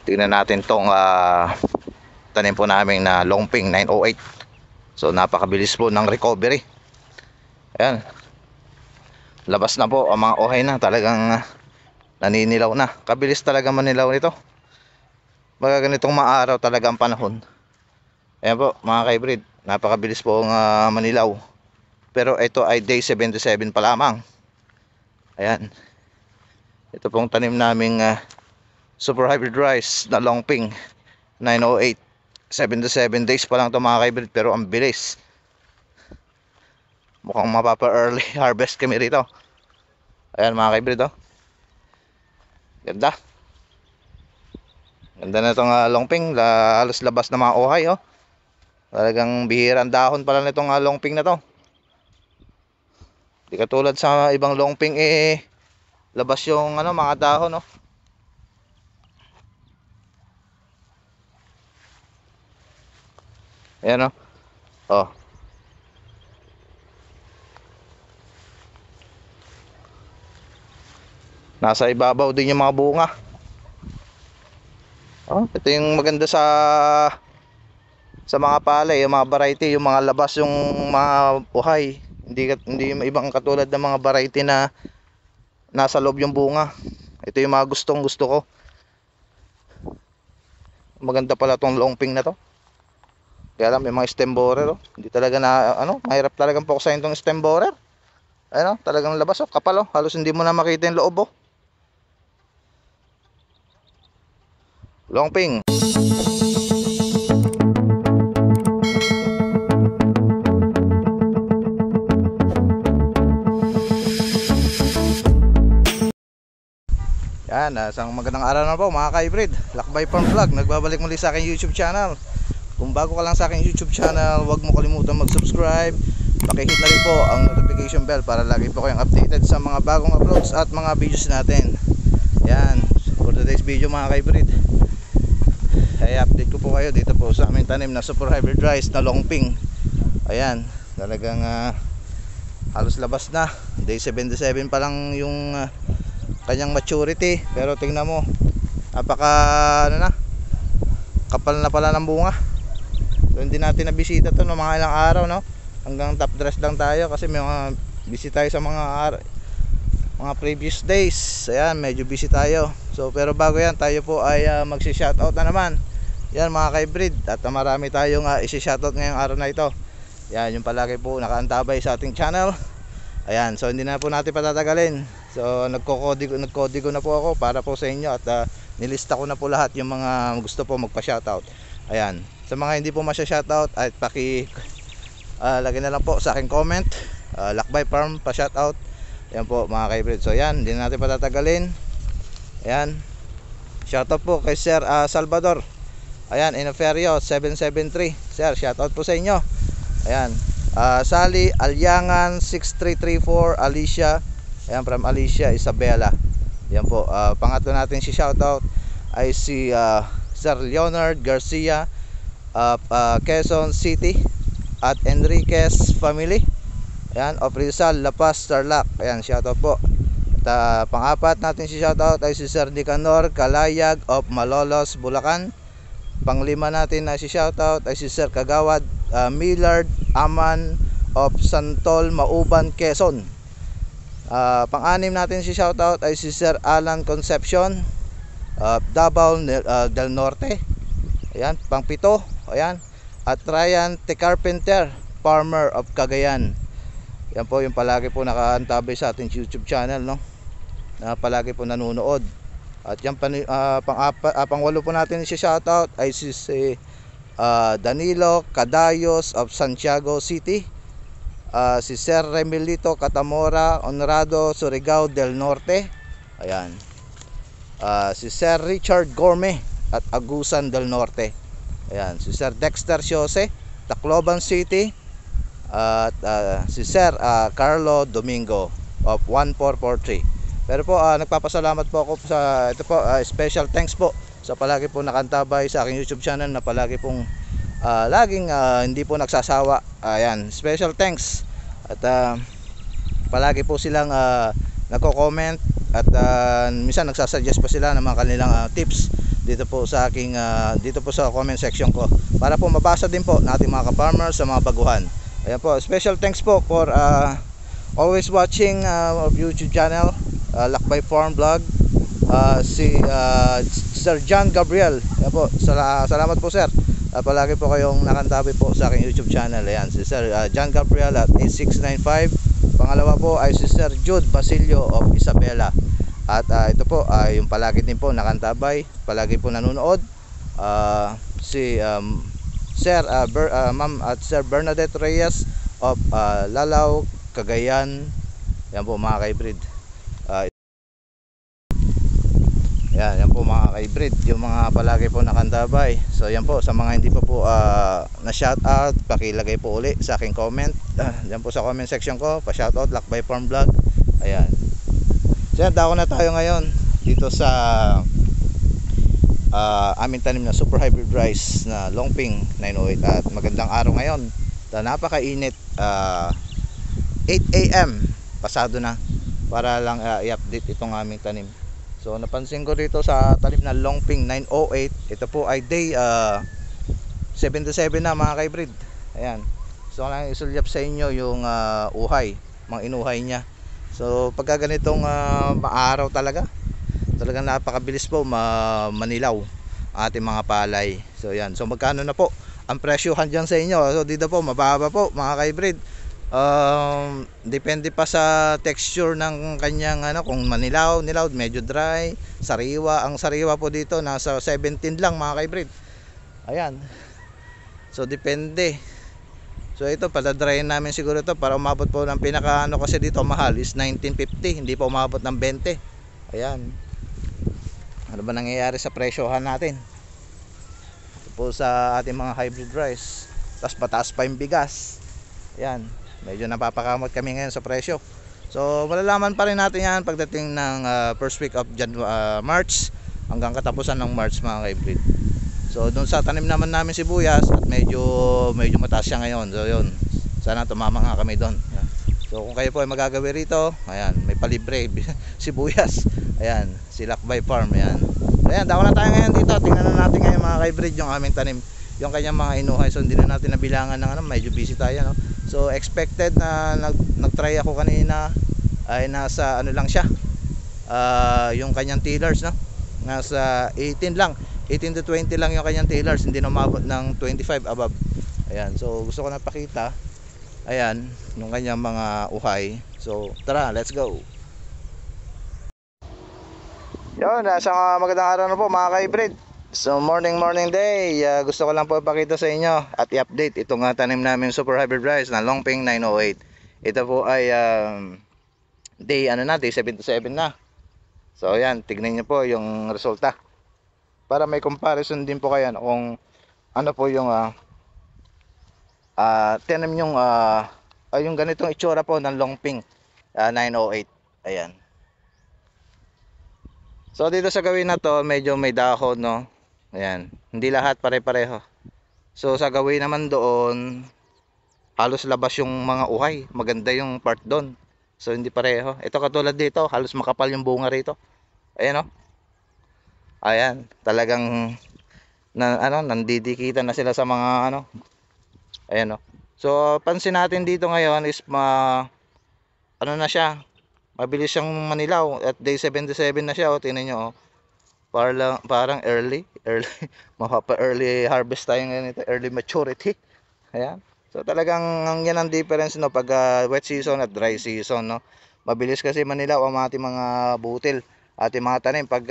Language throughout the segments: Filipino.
Tingnan natin tong tanim po namin na longping 908. So napakabilis po ng recovery. Ayan, labas na po ang mga ohay na, talagang naninilaw na. Kabilis talaga manilaw nito. Baga ganitong maaraw talaga ang panahon. Ayan po mga ka-hybrid, napakabilis po ang manilaw. Pero ito ay day 77 pa lamang. Ayan, ito pong tanim naming super hybrid rice na longping 908. 77 days pa lang ito mga ka-hybrid, pero ang bilis. Mukhang mapapa early harvest kami rito. Ayan mga ka-hybrid, oh. Ganda. Ganda na itong longping. Halos labas na mga ohay, oh. Talagang bihirang dahon pala nitong longping na to. Di katulad sa ibang longping labas yung mga dahon, oh. Ayan, oh. Oh. Nasa ibabaw din yung mga bunga. Oh, ito yung maganda sa mga palay, yung mga variety, yung mga labas yung mga uhay. Hindi ibang katulad ng mga variety na nasa loob yung bunga. Ito yung mga gusto ko. Maganda pala tong longping na to. Kaya lang may mga stem borer, oh. Hindi talaga na mahirap talagang puksain tong stem borer. Ayun, oh, talagang labas, oh, kapal, oh. Halos hindi mo na makita yung loob, oh. Longping. Yan, isang magandang araw na po mga ka-hybrid. Lakbay Farm Vlog, nagbabalik muli sa aking YouTube channel. Kung bago ka lang sa aking YouTube channel, huwag mo kalimutan mag-subscribe. Pakihit na rin po ang notification bell para lagi po kayong updated sa mga bagong uploads at mga videos natin. Yan, for today's video mga ka-hybrid, ay update ko po kayo dito po sa aming tanim na super hybrid rice na longping. Ayan, talagang halos labas na. Day 77 pa lang yung kanyang maturity, pero tingnan mo, napaka kapal na pala ng bunga. So hindi natin nabisita to no mga ilang araw, no, hanggang top dress lang tayo kasi may mga busy tayo sa mga previous days. Ayan, medyo busy tayo. So pero bago yan, tayo po ay magsi-shoutout na naman. Yan mga ka-hybrid, at marami tayong isi-shoutout ngayong araw na ito. Yan, yung palagi po nakaantabay sa ating channel. Ayan, so hindi na po natin patatagalin. So nagko-kodigo na po ako para po sa inyo, at nilista ko na po lahat yung mga gusto po magpa-shoutout. Ayan, sa mga hindi po masya-shoutout, at lagay na lang po sa aking comment, Lakbay Farm pa-shoutout. Ayan po mga ka-hybrid. So yan, hindi na natin patatagalin. Ayan, shoutout po kay Sir Salvador. Ayan, Inoferio 773. Sir, shoutout po sa inyo. Ayan, Sally Alyangan 6334 Alicia. Ayan, from Alicia Isabela. Ayan po, pangatlo natin si shoutout ay si Sir Leonard Garcia, Quezon City, at Enriquez family. Ayan, of Rizal, La Paz, Tarlac. Ayan, shoutout po. At pang-apat natin si shoutout ay si Sir Nicanor Kalayag of Malolos, Bulacan. Pang-lima natin na si shoutout ay si Sir Kagawad Millard Aman of Santol, Mauban, Quezon. Pang-anim natin si shoutout ay si Sir Alan Concepcion of Davao del Norte. Ayan, pang-pito, ayan, at Ryan T. Carpenter, farmer of Cagayan. Yan po yung palagi po nakaantabay sa ating YouTube channel, no, na palagi po nanonood. At yan pang-walo po natin si shoutout ay si Danilo Cadayos of Santiago City, si Sir Remilito Catamora Honrado, Surigao del Norte. Ayan, si Sir Richard Gorme at Agusan del Norte. Ayan, si Sir Dexter Jose, Tacloban City, at si Sir Carlo Domingo of 1443. Pero po nagpapasalamat po ako sa ito po, special thanks po sa palagi po nakantabay sa aking YouTube channel, na palagi pong laging hindi po nagsasawa. Ayan, special thanks. At palagi po silang nagko-comment, at minsan nagsasuggest pa sila ng mga kanilang tips dito po sa aking dito po sa comment section ko para po mabasa din po nating mga ka-farmers sa mga baguhan. Ayan po, special thanks po for always watching our YouTube channel, Lakbay Farm Vlog. Si Sir John Gabriel. Ayan po, salamat po sir. Palagi po kayong nakantabi po sa aking YouTube channel. Ayan, si Sir John Gabriel at 8695. Pangalawa po ay si Sir Jude Basilio of Isabela. At ito po ay yung palagi din po nakantabay, palagi po nanonood, si Sir Ma'am at Sir Bernadette Reyes of Lalaw, Cagayan. Yan po mga ka-hybrid. Yan po mga ka-hybrid, yung mga palagi po nakantabay. So yan po, sa mga hindi pa po na shoutout, pakilagay po uli sa aking comment. Yan po sa comment section ko, pa-shoutout Lakbay Farm Vlog. Ayan. So yan, dako na tayo ngayon dito sa aming tanim na super hybrid rice na Longping 908. At magandang araw ngayon, napakainit, 8 AM pasado na, para lang i-update itong aming tanim. So napansin ko dito sa tanim na Longping 908, ito po ay day 77 na mga ka-hybrid. Ayan, so lang isulyap sa inyo yung uhay, mga inuhay niya. So pagka ganitong maaraw talagang napakabilis po manilaw ating mga palay. So yan, so magkano na po ang presyohan dyan sa inyo? So dito po mababa po mga ka-hybrid. Depende pa sa texture ng kanyang kung manilaw, medyo dry, sariwa. Ang sariwa po dito nasa 17 lang mga ka-hybrid. Ayan, so depende. So ito, padadryin namin siguro ito para umabot po ng pinaka kasi dito mahal is 1950, hindi pa umabot ng 20. Ayan, ano ba nangyayari sa presyohan natin? Ito po sa ating mga hybrid rice. Tapos pataas pa yung bigas. Ayan, medyo napapakamot kami ngayon sa presyo. So malalaman pa rin natin yan pagdating ng first week of March hanggang katapusan ng March mga hybrid. So doon sa tanim naman namin sibuyas at medyo mataas siya ngayon. So yun, sana tumama nga kami doon. So kung kayo po ay magagawi rito, ayan, may palibre sibuyas. Ayan, si Lakbay Farm. Ayan, ayan, dako na tayo ngayon dito. Tingnan na natin ngayon mga ka-hybrid yung aming tanim, yung kanyang mga inuhay. So hindi na natin nabilangan ng medyo busy tayo, no? So expected na nag-try ako kanina ay nasa lang siya, yung kanyang tillers, no? Nasa 18 lang, 18 to 20 lang yung kanyang tillers, hindi na umabot ng 25 above. Ayan, so gusto ko na pakita, ayan, yung kanyang mga uhay. So tara, let's go. Yun, nasa magandang araw na po mga ka-hybrid. So morning day, gusto ko lang po ipakita sa inyo at i-update itong tanim namin super hybrid rice na Longping 908. Ito po ay day 77 na. So ayan, tignan nyo po yung resulta para may comparison din po kayo kung ano po yung tanim yung yung ganitong itsura po ng Longping 908. Ayan. So dito sa gawin na to, medyo may dahon, no? Ayan, hindi lahat pare-pareho. So sa gawin naman doon, halos labas yung mga uhay, maganda yung part doon. So hindi pareho. Ito katulad dito, halos makapal yung bunga rito. Ayan, no? Ayan, talagang nandidikitan na sila sa mga ayan, no? So pansin natin dito ngayon is na siya, mabilis siyang manilaw at day 77 na siya. Tingnan nyo, parang early mapapa early harvest tayo ngayon, early maturity. Ayan, so talagang yan ang difference, no, pag wet season at dry season, no? Mabilis kasi manilaw ang ating mga butil, ating mga tanim pag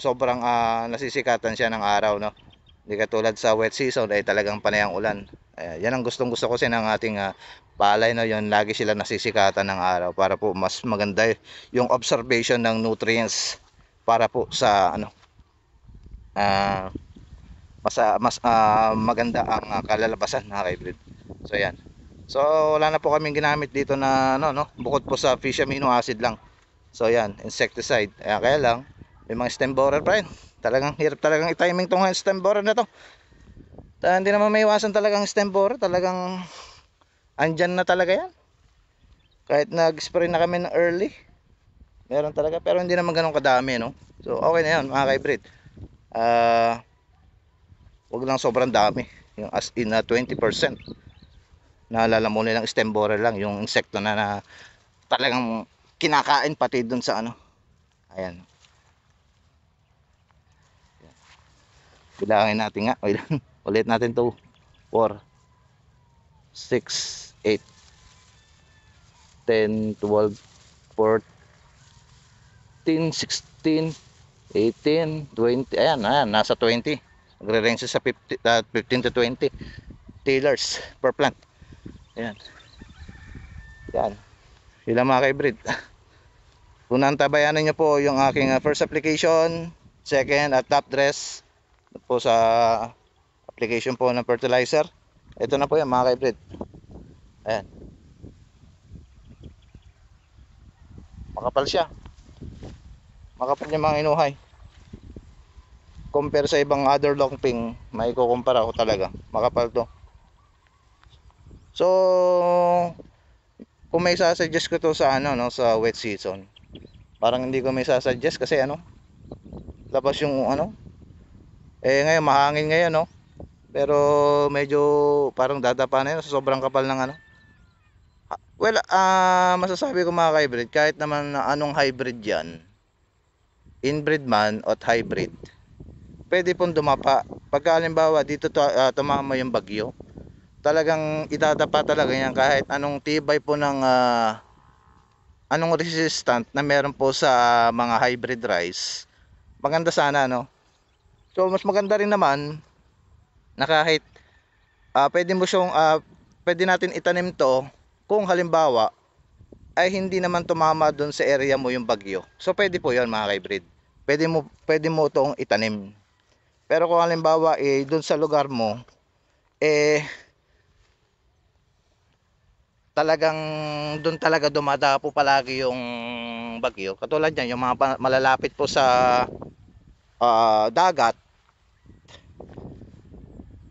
sobrang nasisikatan siya ng araw, no? Hindi katulad sa wet season ay talagang panay ang ulan. Yan ang gustong gusto kasi ng ating palay, no? Yun, lagi sila nasisikatan ng araw para po mas maganda yung observation ng nutrients, para po sa mas maganda ang kalalabasan mga ka-hybrid. So yan. So wala na po kaming ginamit dito na bukod po sa fish amino acid lang. So yan, insecticide. Kaya lang may mga stem borer pa rin. Talagang hirap talagang i-timing tong stem borer na to. Hindi naman may iwasan talagang stem borer, talagang andyan na talaga yan. Kahit nag-spray na kami ng early, meron talaga, pero hindi naman ganun kadami, no? So okay na yan mga ka-hybrid. Wag lang sobrang dami. Yung as in 20%. Naalala mo nilang stem borer lang, yung insekto na talagang kinakain pati dun sa ano. Ayan. Bilangin natin nga. Ulit natin to. 4, 6, 8, 10, 12, 14, 16, 18, 20. Ayan, nasa 20. Nagre-range sa 15 to 20 tailors per plant. Ayan. Yan. Ilang mga ka-hybrid. Kung nantabayanan nyo po yung aking first application, second at top dress po sa application po ng fertilizer. Ito na po yan mga ka-hybrid. Ayan. Makapal siya. Makapal yung mga inuhay. Compare sa ibang other longping, may kukumpara ko talaga. Makapal to. So, kung may sasuggest ko to sa ano no, sa wet season, parang hindi ko may sasuggest kasi ano, labas yung ano. Ngayon mahangin ngayon no. Pero medyo parang dadapa na yun sa sobrang kapal ng ano. Well, masasabi ko mga ka-hybrid, kahit naman na anong hybrid yan, inbreed man at hybrid, pwede pong dumapa. Pagka halimbawa dito tumama yung bagyo, talagang idadapa talaga yan kahit anong tibay po ng anong resistant na meron po sa mga hybrid rice. Maganda sana no. So mas maganda rin naman na kahit pwede mo siyang pwede natin itanim to kung halimbawa ay hindi naman tumama doon sa area mo yung bagyo. So pwede po 'yon mga hybrid. Pwede mo itong itanim. Pero kung halimbawa doon sa lugar mo talagang doon talaga dumadapo palagi yung bagyo. Katulad niyan, yung mga malalapit po sa dagat,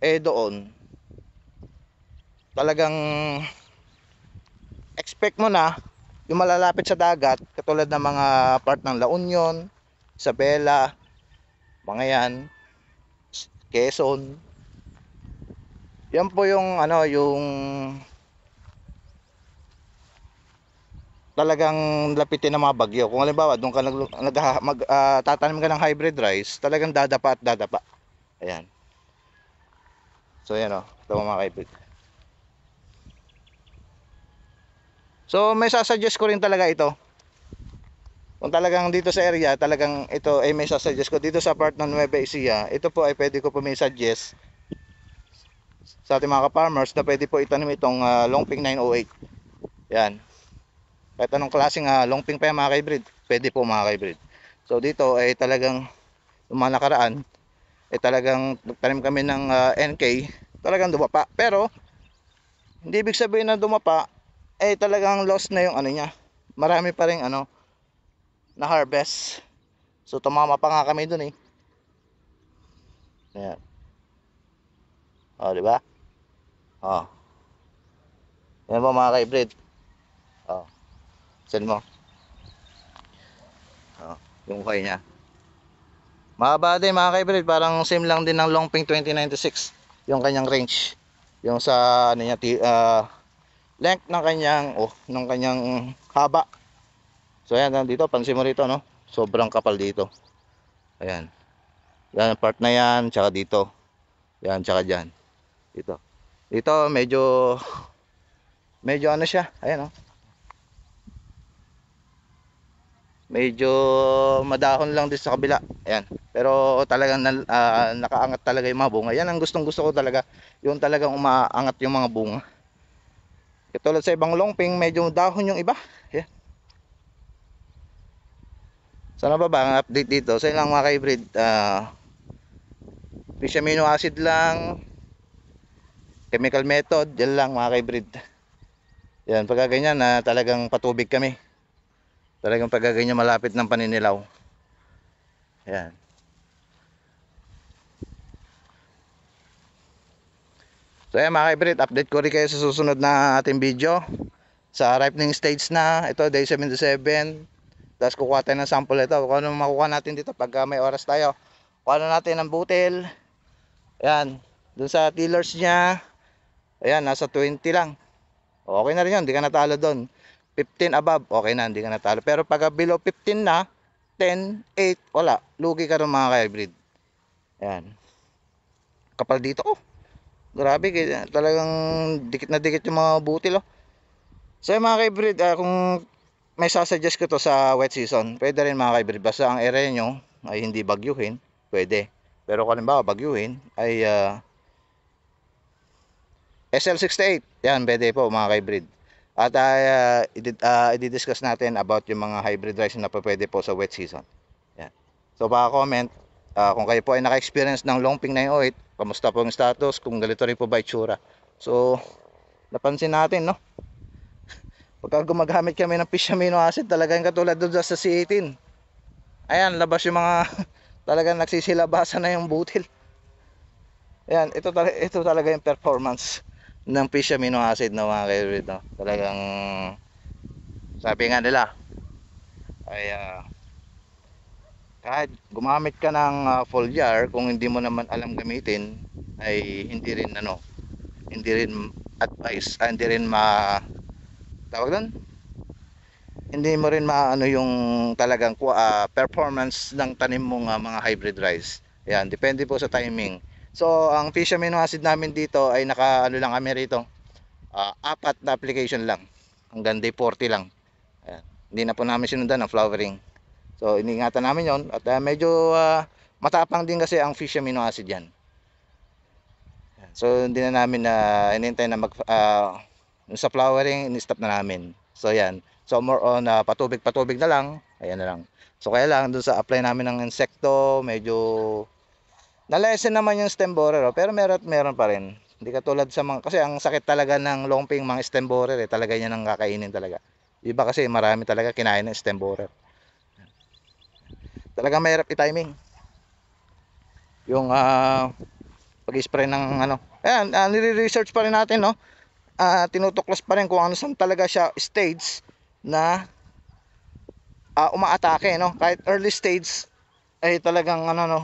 doon talagang expect mo na yung malalapit sa dagat, katulad ng mga part ng La Union, Isabela, mga yan, Quezon. Yan po yung ano, yung talagang lapitin ng mga bagyo. Kung halimbawa doon ka tatanim ka ng hybrid rice, talagang dadapa at dadapa. Ayan. So yan o, ito mga hybrid. So may sasuggest ko rin talaga ito. Kung talagang dito sa area, talagang ito ay may sasuggest ko. Dito sa part ng Nueva Ecija, ito po ay pwede ko po may suggest sa ating mga ka-farmers na pwede po itanim itong Longping 908. Yan. Kahit anong klaseng longping pa yan mga ka-hybrid, pwede po mga ka-hybrid. So dito ay talagang yung mga nakaraan ay talagang nagtanim kami ng NK, talagang dumapa. Pero hindi ibig sabihin na dumapa ay talagang lost na yung ano niya. Marami pa ring ano na harvest. So tumama pa nga kami dun eh. Ayan. Di ba? Yan po mga ka-hybrid. Send mo. Yung ukay niya. Mahaba din mga ka-hybrid, parang same lang din ng Longping 2096 yung kanyang range. Yung sa ano niya, length ng kanyang haba. So ayan, dito pansin mo rito no, sobrang kapal dito. Ayan. Yan part na yan, tsaka dito. Yan, tsaka dyan. Dito medyo ano siya, ayan oh. Medyo madahon lang din sa kabila. Ayan. Pero talagang nakaangat talaga yung mga bunga. Yan ang gustong gusto ko talaga. Yung talagang umaangat yung mga bunga. Katulad sa ibang longping, medyo dahon yung iba. Ayan. Sana ba ang update dito? Sa ilang mga ka-hybrid, fish amino acid lang, chemical method, yan lang mga ka-hybrid. Yan, pagka ganyan na talagang patubig kami. Talagang pagka ganyan malapit ng paninilaw. Ayan. So ayan mga ka-hybrid, update ko rin kayo sa susunod na ating video. Sa ripening stage na, ito day 77. Tapos kukuha tayo ng sample ito. Kung ano makukuha natin dito pagka may oras tayo. Paano natin ang butil. Ayan, dun sa tillers niya, ayan, nasa 20 lang. Okay na rin yun, hindi ka natalo dun. 15 above, okay na, hindi ka natalo. Pero pag below 15 na, 10, 8, wala. Lugi ka rin mga ka-hybrid. Ayan. Kapal dito, oh. Grabe, talagang dikit na dikit yung mga butil, oh. So yung mga ka-hybrid, kung may sasuggest ko to sa wet season, pwede rin mga ka-hybrid. Basta ang area nyo ay hindi bagyuhin, pwede. Pero kung halimbawa bagyuhin, ay SL68, yan, pwede po mga ka-hybrid. At i-discuss natin about yung mga hybrid rice na pwede po sa wet season. Yan. So baka comment, kung kayo po ay naka-experience ng Longping 908, kamusta po yung status, kung ganito rin po ba itsura. So, napansin natin, no? Pagka gumagamit kami ng fish amino acid, talagang katulad doon sa C18. Ayan, labas yung mga talagang nagsisilabasan na yung butil. Ayan, ito talaga yung performance ng fish amino acid na mga ka-hybrid, no? Talagang sabi nga nila ay kahit gumamit ka ng foliar, kung hindi mo naman alam gamitin, ay hindi rin advice, hindi rin tawag doon, hindi mo rin maano yung talagang performance ng tanim mong mga hybrid rice. Ayan, depende po sa timing. So ang fish amino acid namin dito ay naka ano lang kami rito, 4 na application lang, hanggang day 40 lang. Ayan. Hindi na po namin sinundan ang flowering. So iniingatan namin yon, at medyo matapang din kasi ang fish amino acid yan. So hindi na namin inintay na sa flowering, in-stop na namin. So yan. So more on patubig na lang. Ayan na lang. So kaya lang dun sa apply namin ng insekto, medyo na-lessen naman yung stem borer, pero meron pa rin. Hindi katulad sa mga, kasi ang sakit talaga ng Longping mga stem borer, talaga niya nang kakainin talaga. Iba kasi marami talaga kinain ng stem borer. Talagang mahirap i-timing yung pag-spray ng ano. Ayan, nire-research pa rin natin, no? Tinutuklas pa rin kung ano saan talaga siya stage na umaatake, no? Kahit early stage ay talagang ano, no?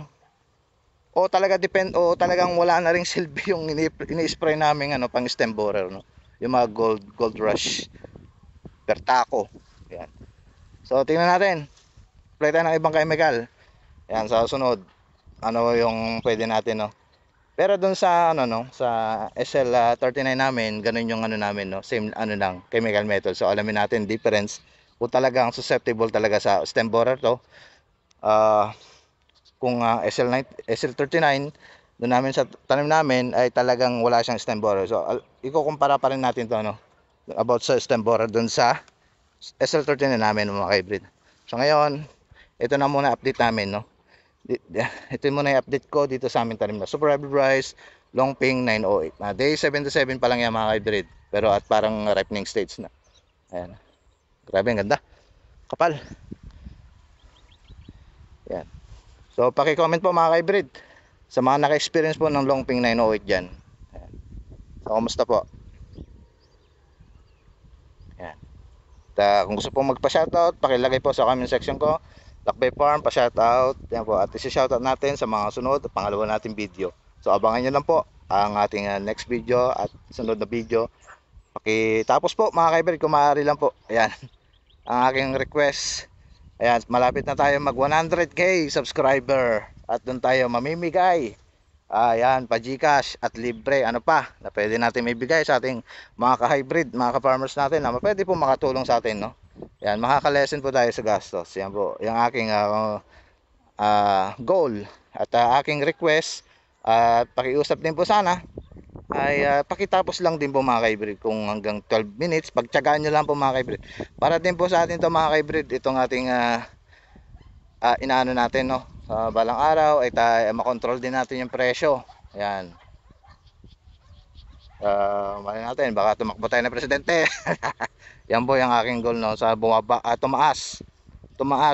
O talagang wala na ring silbi yung ini-spray namin ano pang stem borer, no? Yung mga gold rush pertaco. Ayan. So tingnan natin. Apply tayo ng ibang chemical. Ayan, sa sunod ano yung pwede natin, no? Pero doon sa ano, no, sa SL39 namin, ganun yung ano namin, no, same ano lang, chemical method. So alamin natin difference kung talagang susceptible talaga sa stem borer to. Kung SL39 doon namin sa tanim namin ay talagang wala siyang stem borer. So ikukumpara pa rin natin to, no, about sa stem borer doon sa SL39 namin mga hybrid. So ngayon, ito na muna update namin, no. Ito muna yung update ko dito sa aming tanim na Super Hybrid Rice Longping 908. Na day 77 pa lang yan mga hybrid, pero at parang ripening stage na. Ayan. Grabe, ang ganda. Kapal. Ayan. So paki-comment po mga hybrid sa mga naka-experience po ng Longping 908 dyan. Ayan. So kumusta po? Ayan. At, kung gusto po magpa-shoutout, pakilagay po sa comment section ko. Lakbay Farm, pa-shoutout. Yan po. At isi-shoutout natin sa mga sunod at pangalawa nating video. So abangan nyo lang po ang ating next video at sunod na video. Pakitapos po mga kaibigan, kung maaari lang po. Ayan. Ang aking request. Ayan, malapit na tayo mag 100k subscriber. At doon tayo mamimigay. Ayan, pa Gcash at libre. Ano pa na pwede natin may bigay sa ating mga ka-hybrid, mga ka-farmers natin na pwede po makatulong sa atin, no? Yan, makaka-lessen po tayo sa gastos. Yan po, yung aking goal at aking request. At pakiusap din po sana ay pakitapos lang din po mga ka-hybrid, kung hanggang 12 minutes, pagtyagaan nyo lang po mga ka-hybrid. Para din po sa atin to mga ka-hybrid, itong ating inaano natin, no, sa balang araw ay makontrol din natin yung presyo. Ayan. Mali natin, baka tumakbo tayo na presidente. Yan po yung aking goal, no, sa tumaas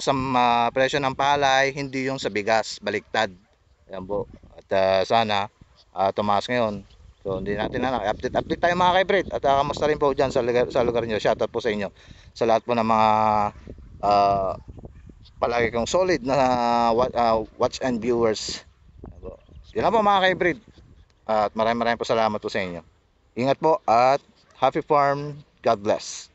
ang presyo ng palay, hindi yung sa bigas, baliktad. Yan po. At sana tumaas ngayon. So hindi natin na update tayo mga ka-hybrid. At kamusta rin po dyan sa lugar nyo. Shoutout po sa inyo, sa lahat po ng mga palagi kong solid na watch and viewers. Yun lang po mga ka-hybrid. At maraming po salamat po sa inyo. Ingat po at happy farm. God bless.